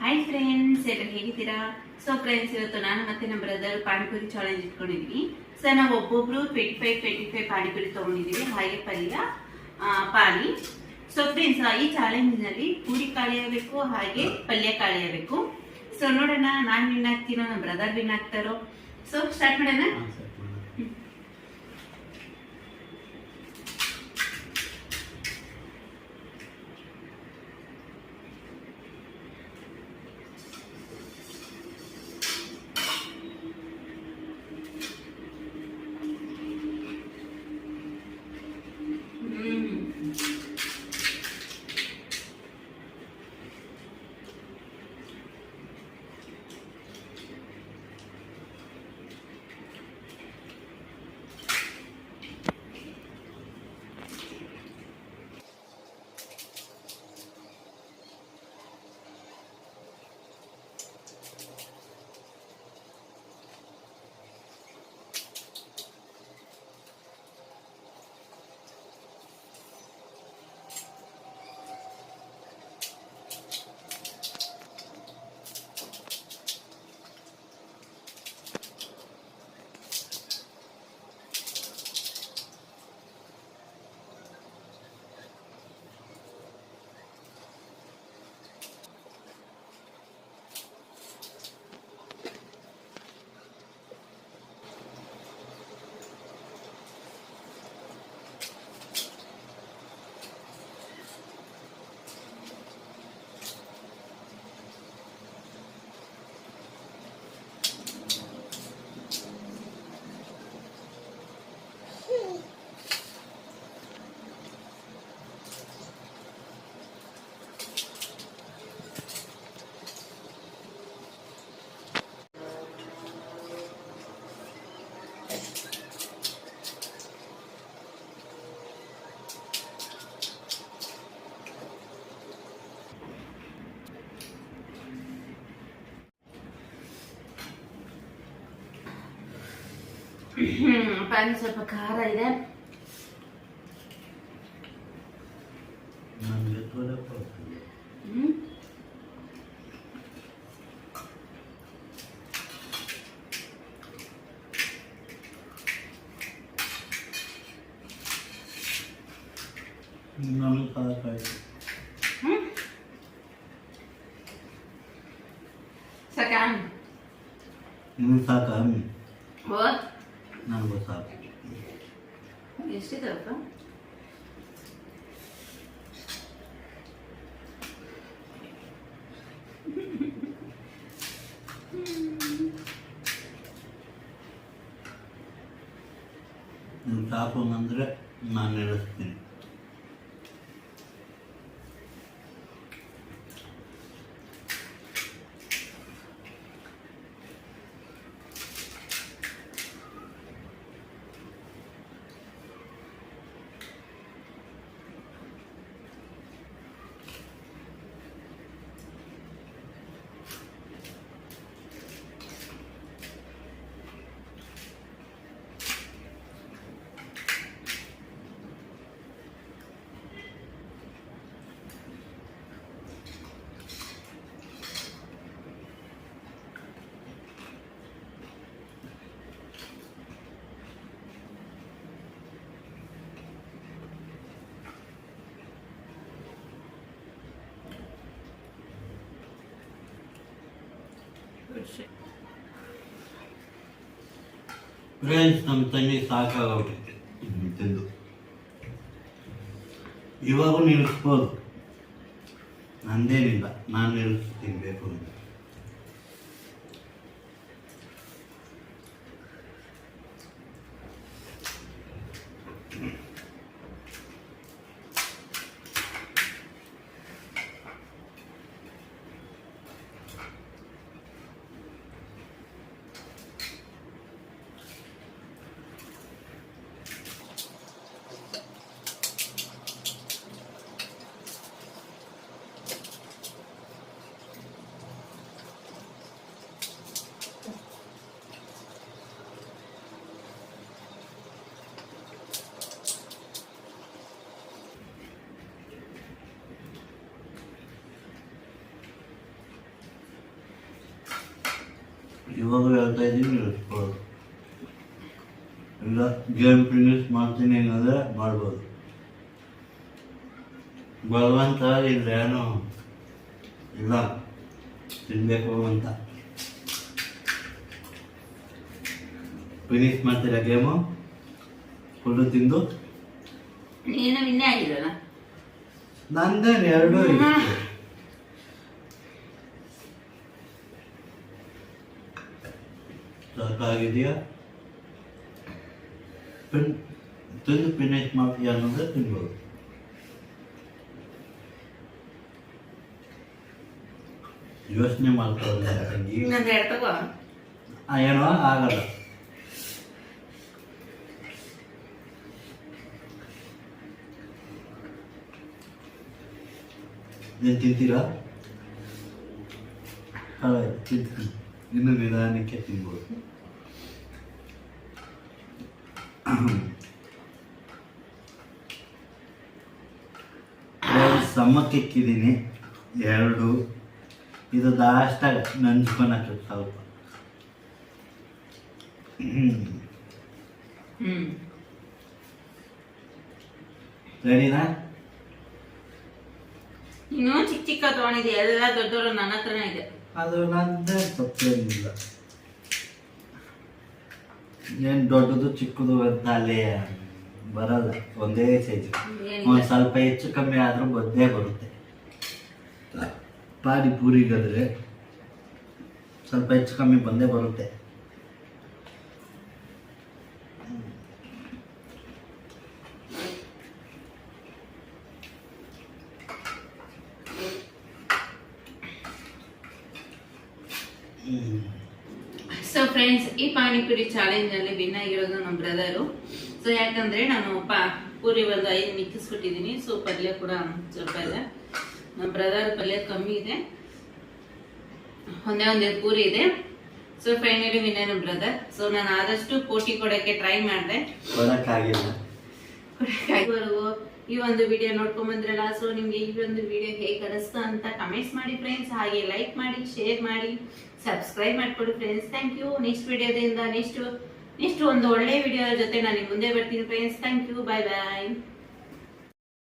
Hi friends, ಎಲ್ಲರೂ ಹೇಗಿದ್ದೀರಾ? So friends, ಇವತ್ತು ನಾನು ಮತ್ತೆ ನಮ್ಮ ಬ್ರದರ್ ಪಾನಿಪುರಿ ಚಾಲೆಂಜ್ ಇಟ್ಕೊಂಡಿದ್ವಿ. ಸೊ ನಾವು ಒಬ್ಬೊಬ್ರು 25 ಪಾನಿಪುರಿ ತಗೊಂಡಿದ್ದೀವಿ, ಹಾಗೆ ಪಲ್ಯ ಪಾನಿ. ಸೊ ಫ್ರೆಂಡ್ಸ್, ಈ ಚಾಲೆಂಜ್ ನಲ್ಲಿ ಪೂರಿ ಖಾಲಿ ಆಗಬೇಕು, ಹಾಗೆ ಪಲ್ಯ ಖಾಲಿ ಆಗಬೇಕು. ಸೊ ನೋಡೋಣ, ನಾನು ವಿನ್ ಆಗ್ತೀನೋ ನಮ್ಮ ಬ್ರದರ್ ವಿನ್ ಆಗ್ತಾರೋ. ಸೊ ಸ್ಟಾರ್ಟ್ ಮಾಡೋಣ. ಪಾನಿ ಸ್ವಲ್ಪ ಖಾರ ಇದೆ. ಸಾಕಾ? ಸಾಕಾ? ಓ ನನಗೂ ಸಾಕು. ಎಷ್ಟಿದೆಪ್ಪ? ನೀವು ಸಾಕು ಅಂದರೆ ನಾನು ನಡೆಸ್ತೀನಿ. ಫ್ರೆಂಡ್ಸ್, ನಮ್ಮ ತಂಗಿ ಸಾಕಾಗೋಗ್ಬಿಟ್ಟೈತೆ ತಿಂದು. ಇವಾಗೂ ನಿಲ್ಲಿಸ್ಬೋದು, ನಂದೇನಿಲ್ಲ, ನಾನು ನಿಲ್ಲಿಸ್ತೀನಿ ಬೇಕು ಅಂತ. ಇವಾಗ ಹೇಳ್ತಾ ಇದ್ದೀನಿ ನಿಲ್ಲಿಸ್ಬೋದು. ಇಲ್ಲ ಗೇಮ್ ಫಿನಿಶ್ ಮಾಡ್ತೀನಿ ಅನ್ನೋದ್ರೆ ಮಾಡ್ಬೋದು. ಬಲವಂತ ಇಲ್ಲೇನು ಇಲ್ಲ ತಿನ್ಬೇಕು ಅಂತ. ಫಿನಿಶ್ ಮಾಡ್ತೀರಾ ಗೇಮು ಫುಲ್ಲು ತಿಂದು? ನೀನು ವಿನ್ನೇ ಆಗಿರಲ್ಲ. ನಂದೇನು ಎರಡೂ ಇತ್ತು. ಸಾಕಾಗಿದೆಯಾ? ತಿಂದು ಫಿನಿಶ್ ಮಾಡ್ತೀಯ ಅನ್ನೋದ್ರೆ ತಿನ್ಬೋದು. ಯೋಚನೆ ಮಾಡ್ತಾರೆ ತಂಗಿ. ಇನ್ನೊಂದು ಎರಡು ತಗೋ. ಏನೋ ಆಗಲ್ಲ. ಏನು ತಿಂತೀರಾ? ತಿಂತೀನಿ. ಇನ್ನು ನಿಧಾನಕ್ಕೆ ತಿನ್ಬೋದು. ಸಮಕ್ಕಿಕ್ಕಿದ್ದೀನಿ ಎರಡು. ಇದು ಲಾಸ್ಟಾಗಿ ನಂಚ್ಕೊಳಕ್ಕೆ ಸ್ವಲ್ಪ. ರೆಡಿನಾ? ಇನ್ನೂ ಚಿಕ್ಕ ಚಿಕ್ಕ ತಗೊಂಡಿದೆ, ಎಲ್ಲ ದೊಡ್ಡವರು ನನ್ನ ಹತ್ರನೇ ಇದೆ. ಅದು ನಂದೇ ತಪ್ಪೇನಿಲ್ಲ. ಏನು ದೊಡ್ಡದು ಚಿಕ್ಕದು ಅಂತ ಅಲ್ಲಿ ಬರಲ್ಲ, ಒಂದೇ ಸೈಜ್. ಒಂದು ಸ್ವಲ್ಪ ಹೆಚ್ಚು ಕಮ್ಮಿ ಆದರೂ ಬಂದೇ ಬರುತ್ತೆ. ಪಾನಿಪೂರಿಗಾದ್ರೆ ಸ್ವಲ್ಪ ಹೆಚ್ಚು ಕಮ್ಮಿ ಬಂದೇ ಬರುತ್ತೆ. ಸೊ ಫ್ರೆಂಡ್ಸ್, ಈ ಪಾನಿಪುರಿ ಚಾಲೆಂಜ್ ಅಲ್ಲಿ ವಿನ್ ಆಗಿರೋದು ನಮ್ಮ ಬ್ರದರು. ಸೊ ಯಾಕಂದ್ರೆ ನಾನು ಪೂರಿ ಒಂದು 5 ಮಿಕ್ಕಿಸ್ಬಿಟ್ಟಿದ್ದೀನಿ. ಸೊ ಪಲ್ಯ ಕೂಡ ಸ್ವಲ್ಪ ಇದೆ. ನಮ್ಮ ಬ್ರದರ್ ಪಲ್ಯ ಕಮ್ಮಿ ಇದೆ, ಒಂದೇ ಪೂರಿ ಇದೆ. ಸೊ ಫೈನಲಿ ವಿನ್ ನಮ್ಮ ಬ್ರದರ್. ಸೊ ನಾನು ಆದಷ್ಟು ಪೋಟಿ ಕೊಡಕ್ಕೆ ಟ್ರೈ ಮಾಡಿದೆ, ಕೊಡಕ್ಕಾಗಿಲ್ಲ. ಈ ಒಂದು ವಿಡಿಯೋ ನೋಡ್ಕೊಂಡ್ ಬಂದ್ರಲ್ಲ. ಸೊ ನಿಮ್ಗೆ ಈ ಒಂದು ವಿಡಿಯೋ ಹೇಗೆ ಅನಿಸ್ತು ಅಂತ ಕಮೆಂಟ್ಸ್ ಮಾಡಿ ಫ್ರೆಂಡ್ಸ್. ಹಾಗೆ ಲೈಕ್ ಮಾಡಿ, ಶೇರ್ ಮಾಡಿ, ಸಬ್ಸ್ಕ್ರೈಬ್ ಮಾಡ್ಕೊಡಿ ಫ್ರೆಂಡ್ಸ್. Thank you. ನೆಕ್ಸ್ಟ್ ವಿಡಿಯೋದಿಂದ ನೆಕ್ಸ್ಟ್ ಒಂದು ಒಳ್ಳೆ ವಿಡಿಯೋ ಜೊತೆ ನಾನು ಮುಂದೆ ಬರ್ತೀನಿ friends. Thank you. Bye bye.